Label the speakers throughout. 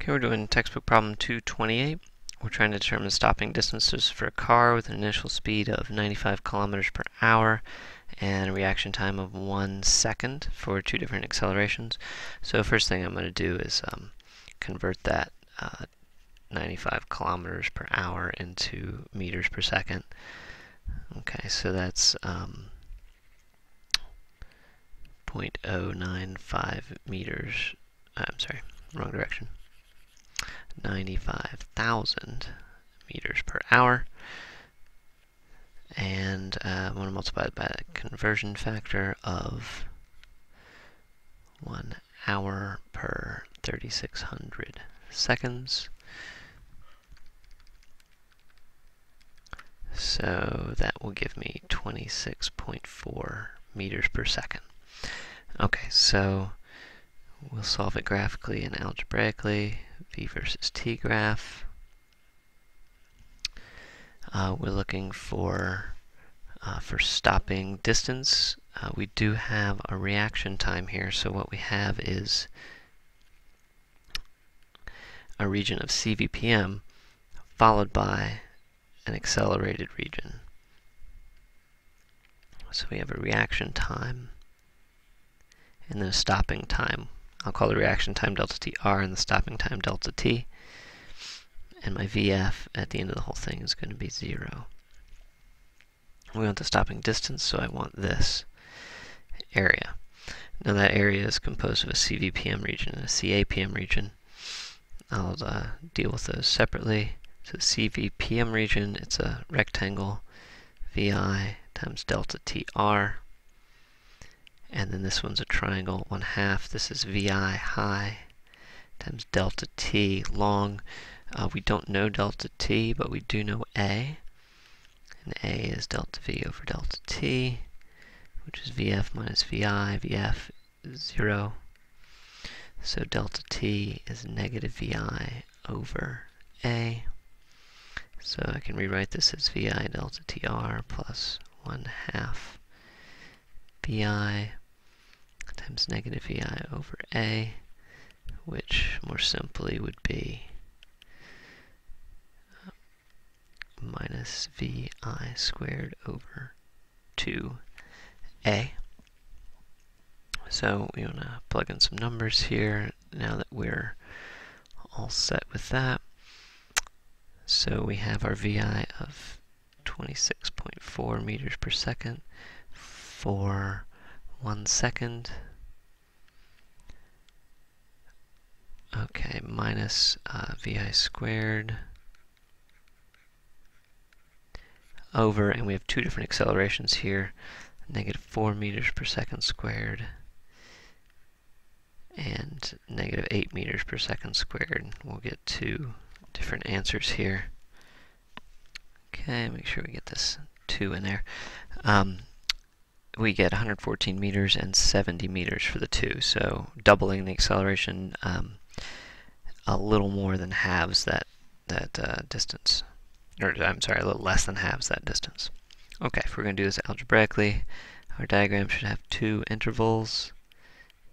Speaker 1: Okay, we're doing textbook problem 228. We're trying to determine stopping distances for a car with an initial speed of 95 kilometers per hour and a reaction time of 1 second for two different accelerations. So first thing I'm going to do is convert that 95 kilometers per hour into meters per second. Okay, so that's 0.095 meters. I'm sorry, wrong direction. 95,000 meters per hour, and I want to multiply it by a conversion factor of 1 hour per 3,600 seconds. So that will give me 26.4 meters per second. Okay, so we'll solve it graphically and algebraically. V versus t graph. We're looking for stopping distance. We do have a reaction time here, so what we have is a region of CVPM followed by an accelerated region. So we have a reaction time and then a stopping time. I'll call the reaction time delta tr and the stopping time delta t. And my VF at the end of the whole thing is going to be 0. We want the stopping distance, so I want this area. Now that area is composed of a CVPM region and a CAPM region. I'll deal with those separately. So the CVPM region, it's a rectangle, VI times delta TR. And then this one's a triangle, 1/2. This is VI high times delta T long. We don't know delta T, but we do know A. And A is delta V over delta T, which is VF minus VI. VF is 0. So delta T is negative VI over A. So I can rewrite this as VI delta TR plus 1/2 VI times negative VI over A, which more simply would be minus VI squared over 2A. So we want to plug in some numbers here now that we're all set with that. So we have our VI of 26.4 meters per second for 1 second. Okay, minus VI squared over, and we have two different accelerations here, negative 4 meters per second squared and negative 8 meters per second squared. We'll get two different answers here. Okay, make sure we get this 2 in there. We get 114 meters and 70 meters for the two, so doubling the acceleration a little more than halves that distance. Or I'm sorry, a little less than halves that distance. Okay, if we're going to do this algebraically, our diagram should have two intervals.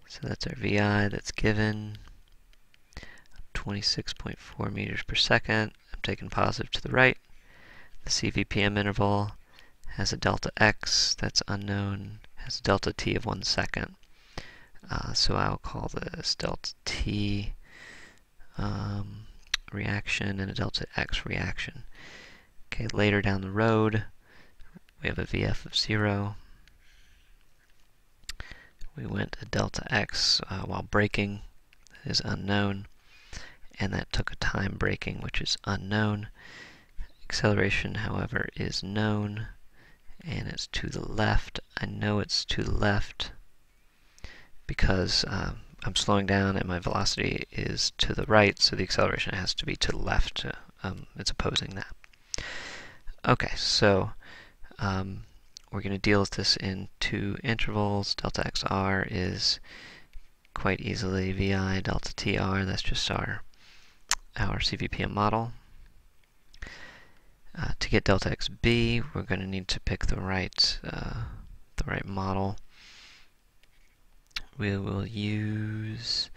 Speaker 1: So that's our VI that's given, 26.4 meters per second. I'm taking positive to the right. The CVPM interval has a delta x that's unknown, has a delta t of 1 second. So I'll call this delta t reaction and a delta x reaction. Okay, later down the road, we have a VF of 0. We went a delta x while braking, that is unknown, and that took a time braking, which is unknown. Acceleration, however, is known, and it's to the left. I know it's to the left because I'm slowing down and my velocity is to the right, so the acceleration has to be to the left. It's opposing that. Okay, so we're going to deal with this in two intervals. Delta xr is quite easily VI delta tr. That's just our CVPM model. To get delta xb, we're going to need to pick the right model. We will use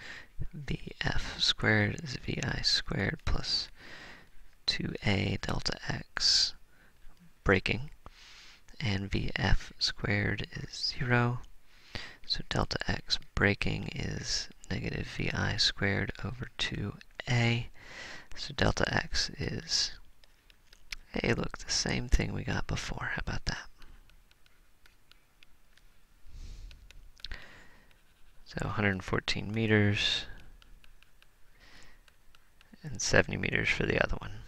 Speaker 1: Vf squared is Vi squared plus 2a delta x braking, and Vf squared is 0, so delta x braking is negative Vi squared over 2a, so delta x is, hey look, the same thing we got before. How about that? So 114 meters and 70 meters for the other one.